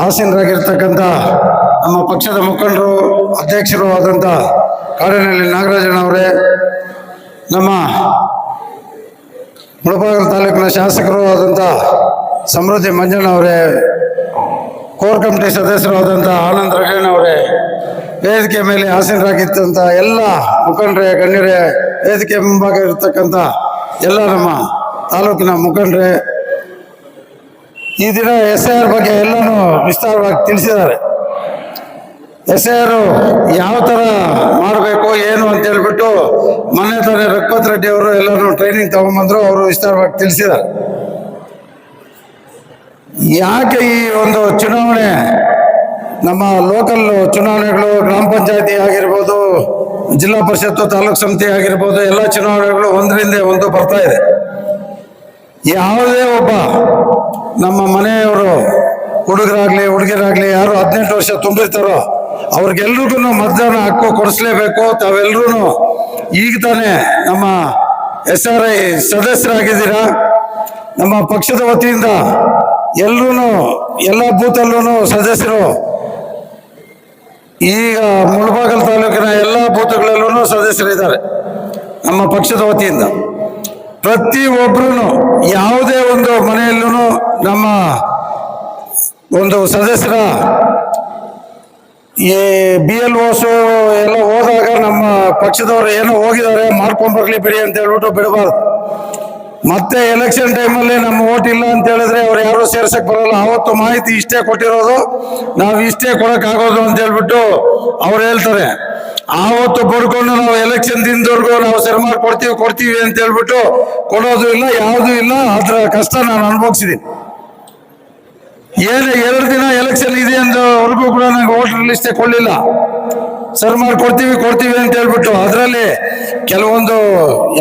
ಆಸೀನರಾಗಿರ್ತಕ್ಕಂಥ ನಮ್ಮ ಪಕ್ಷದ ಮುಖಂಡರು ಅಧ್ಯಕ್ಷರು ಆದಂಥ ಕಾಡಿನಲ್ಲಿ ನಾಗರಾಜನವರೇ, ನಮ್ಮ ಮುಳಬಾಗಿಲು ತಾಲೂಕಿನ ಶಾಸಕರು ಆದಂಥ ಸಮೃದ್ಧಿ ಮಂಜಣ್ಣವರೇ, ಕೋರ್ ಕಮಿಟಿ ಸದಸ್ಯರು ಆದಂಥ ಆನಂದ್ ರಘಣ್ಣವರೇ, ವೇದಿಕೆ ಮೇಲೆ ಆಸೀನರಾಗಿದ್ದಂಥ ಎಲ್ಲ ಮುಖಂಡರೇ, ಗಣ್ಯರೇ, ವೇದಿಕೆ ಮುಂಭಾಗ ಇರತಕ್ಕಂಥ ಎಲ್ಲ ನಮ್ಮ ತಾಲೂಕಿನ ಮುಖಂಡರೇ, ಈ ದಿನ SIR ಬಗ್ಗೆ ಎಲ್ಲನೂ ವಿಸ್ತಾರವಾಗಿ ತಿಳಿಸಿದ್ದಾರೆ. SIR ಯಾವ ಥರ ಮಾಡಬೇಕು ಏನು ಅಂತ ಹೇಳ್ಬಿಟ್ಟು ಮೊನ್ನೆ ತಾನೇ ರಘುಪತ್ ರೆಡ್ಡಿ ಅವರು ಎಲ್ಲರೂ ಟ್ರೈನಿಂಗ್ ತಗೊಂಡ್ಬಂದ್ರು. ಅವರು ವಿಸ್ತಾರವಾಗಿ ತಿಳಿಸಿದ್ದಾರೆ. ಯಾಕೆ ಈ ಒಂದು ಚುನಾವಣೆ, ನಮ್ಮ ಲೋಕಲ್ ಚುನಾವಣೆಗಳು, ಗ್ರಾಮ ಪಂಚಾಯತಿ ಆಗಿರ್ಬೋದು, ಜಿಲ್ಲಾ ಪರಿಷತ್ತು, ತಾಲೂಕು ಸಮಿತಿ ಆಗಿರ್ಬೋದು, ಎಲ್ಲ ಚುನಾವಣೆಗಳು ಒಂದರಿಂದ ಒಂದು ಬರ್ತಾ ಇದೆ. ಯಾವುದೇ ಒಬ್ಬ ನಮ್ಮ ಮನೆಯವರು ಹುಡುಗರಾಗ್ಲಿ ಹುಡುಗಿಯರಾಗ್ಲಿ ಯಾರು 18 ವರ್ಷ ತುಂಬಿರ್ತಾರೋ ಅವ್ರಿಗೆಲ್ರಿಗೂ ಮತದಾನ ಹಕ್ಕು ಕೊಡಿಸ್ಲೇಬೇಕು. ತಾವೆಲ್ಲರೂ ಈಗ ತಾನೇ ನಮ್ಮ SRI ಸದಸ್ಯರಾಗಿದ್ದೀರಾ. ನಮ್ಮ ಪಕ್ಷದ ವತಿಯಿಂದ ಎಲ್ಲರೂ ಎಲ್ಲ ಬೂತಲ್ಲೂ ಸದಸ್ಯರು, ಈಗ ಮುಳಬಾಗಿಲು ತಾಲೂಕಿನ ಎಲ್ಲ ಬೂತ್ಗಳಲ್ಲೂ ಸದಸ್ಯರಿದ್ದಾರೆ. ನಮ್ಮ ಪಕ್ಷದ ವತಿಯಿಂದ ಪ್ರತಿಯೊಬ್ಬರೂ ಯಾವುದೇ ಒಂದು ಮನೆಯಲ್ಲೂ ನಮ್ಮ ಒಂದು ಸದಸ್ಯರ ಈ BLOs ಎಲ್ಲ ಹೋದಾಗ ನಮ್ಮ ಪಕ್ಷದವರು ಏನೋ ಹೋಗಿದ್ದಾರೆ ಮಾಡ್ಕೊಂಡ್ಬರ್ಲಿ ಬಿಡಿ ಅಂತ ಹೇಳ್ಬಿಟ್ಟು ಬಿಡಬಾರ್ದು. ಮತ್ತೆ ಎಲೆಕ್ಷನ್ ಟೈಮಲ್ಲಿ ನಮ್ಮ ಓಟ್ ಇಲ್ಲ ಅಂತ ಹೇಳಿದ್ರೆ ಅವ್ರು ಯಾರು ಸೇರ್ಸಕ್ ಬರಲ್ಲ. ಆವತ್ತು ಮಾಹಿತಿ ಇಷ್ಟೇ ಕೊಟ್ಟಿರೋದು, ನಾವು ಇಷ್ಟೇ ಕೊಡಕ್ಕಾಗೋದು ಅಂತ ಹೇಳ್ಬಿಟ್ಟು ಅವ್ರು ಹೇಳ್ತಾರೆ. ಆವತ್ತು ಬಡ್ಕೊಂಡು ನಾವು ಎಲೆಕ್ಷನ್ ದಿನದವರೆಗೂ ನಾವು ಸರಿಮಾಡಿ ಕೊಡ್ತೀವಿ ಅಂತ ಹೇಳ್ಬಿಟ್ಟು ಕೊಡೋದು ಇಲ್ಲ, ಯಾವುದೂ ಇಲ್ಲ. ಅದರ ಕಷ್ಟ ನಾನು ಅನುಭವಿಸಿದ್ದೀನಿ. ಏನು 2 ದಿನ ಎಲೆಕ್ಷನ್ ಇದೆ ಅಂದವರೆಗೂ ಕೂಡ ನಂಗೆ ವೋಟರ್ ಲಿಸ್ಟೇ ಕೊಡಲಿಲ್ಲ. ಸರಿಮಾಡಿ ಕೊಡ್ತೀವಿ ಅಂತ ಹೇಳ್ಬಿಟ್ಟು ಅದರಲ್ಲಿ ಕೆಲವೊಂದು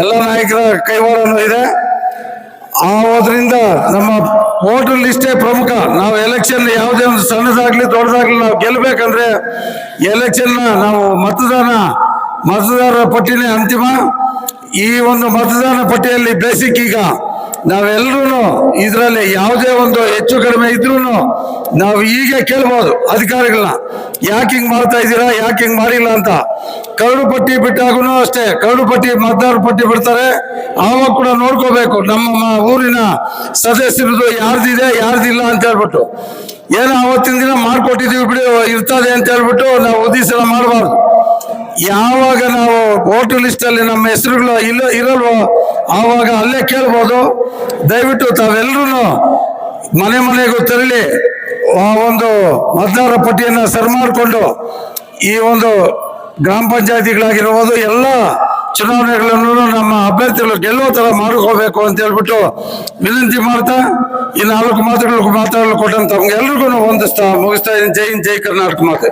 ಎಲ್ಲ ನಾಯಕರ ಕೈವಾಡನೂ ಇದೆ. ಆದ್ರಿಂದ ನಮ್ಮ ವೋಟರ್ ಲಿಸ್ಟೇ ಪ್ರಮುಖ. ನಾವು ಎಲೆಕ್ಷನ್ ಯಾವುದೇ ಒಂದು ಸಣ್ಣದಾಗ್ಲಿ ದೊಡ್ಡದಾಗ್ಲಿ ನಾವು ಗೆಲ್ಲಬೇಕಂದ್ರೆ ಎಲೆಕ್ಷನ್ನ ನಾವು ಮತದಾರರ ಪಟ್ಟಿನೇ ಅಂತಿಮ. ಈ ಒಂದು ಮತದಾನ ಪಟ್ಟಿಯಲ್ಲಿ ಬೇಸಿಕ್ ಈಗ ನಾವೆಲ್ಲರೂ ಇದರಲ್ಲಿ ಯಾವುದೇ ಒಂದು ಹೆಚ್ಚು ಕಡಿಮೆ ಇದ್ರೂ ನಾವು ಹೀಗೆ ಕೇಳ್ಬೋದು ಅಧಿಕಾರಿಗಳನ್ನ, ಯಾಕೆ ಹಿಂಗೆ ಮಾಡ್ತಾ ಇದ್ದೀರಾ, ಯಾಕೆ ಹಿಂಗೆ ಮಾಡಿಲ್ಲ ಅಂತ. ಕರಡು ಪಟ್ಟಿ ಬಿಟ್ಟಾಗೂ ಅಷ್ಟೇ, ಕರಡು ಪಟ್ಟಿ ಮತದಾರರ ಪಟ್ಟಿ ಬಿಡ್ತಾರೆ, ಆವಾಗ ಕೂಡ ನೋಡ್ಕೋಬೇಕು ನಮ್ಮ ಊರಿನ ಸದಸ್ಯರದು ಯಾರ್ದಿದೆ ಯಾರ್ದಿಲ್ಲ ಅಂತ ಹೇಳ್ಬಿಟ್ಟು. ಏನೋ ಆವತ್ತಿನ ದಿನ ಮಾಡ್ಕೊಟ್ಟಿದ್ದೀವಿ ಬಿಡಿ ಇರ್ತದೆ ಅಂತ ಹೇಳ್ಬಿಟ್ಟು ನಾವು ಉದ್ದೇಶ ಮಾಡಬಾರ್ದು. ಯಾವಾಗ ನಾವು ವೋಟರ್ ಲಿಸ್ಟ್ ಅಲ್ಲಿ ನಮ್ಮ ಹೆಸರುಗಳು ಇರಲ್ವೋ ಆವಾಗ ಅಲ್ಲೇ ಕೇಳ್ಬೋದು. ದಯವಿಟ್ಟು ತಾವೆಲ್ಲರೂ ಮನೆಗೂ ತೆರಳಿ ಆ ಒಂದು ಮತದಾರರ ಪಟ್ಟಿಯನ್ನು ಸರಿ ಮಾಡಿಕೊಂಡು ಈ ಒಂದು ಗ್ರಾಮ ಪಂಚಾಯತಿಗಳಾಗಿರ್ಬೋದು ಎಲ್ಲ ಚುನಾವಣೆಗಳನ್ನು ನಮ್ಮ ಅಭ್ಯರ್ಥಿಗಳು ಗೆಲ್ಲುವ ತರ ಮಾಡ್ಕೋಬೇಕು ಅಂತ ಹೇಳ್ಬಿಟ್ಟು ವಿನಂತಿ ಮಾಡ್ತಾ ಈ 4 ಮಾತುಗಳು ಮಾತಾಡಲು ಕೊಟ್ಟಂತ ತಮ್ಗೆ ಎಲ್ರಿಗೂ ಹೊಂದಿಸ್ತಾ ಮುಗಿಸ್ತಾ ಇದ್ದೀನಿ. ಜೈ ಹಿಂದ್, ಜೈ ಕರ್ನಾಟಕ ಮಾತೆ.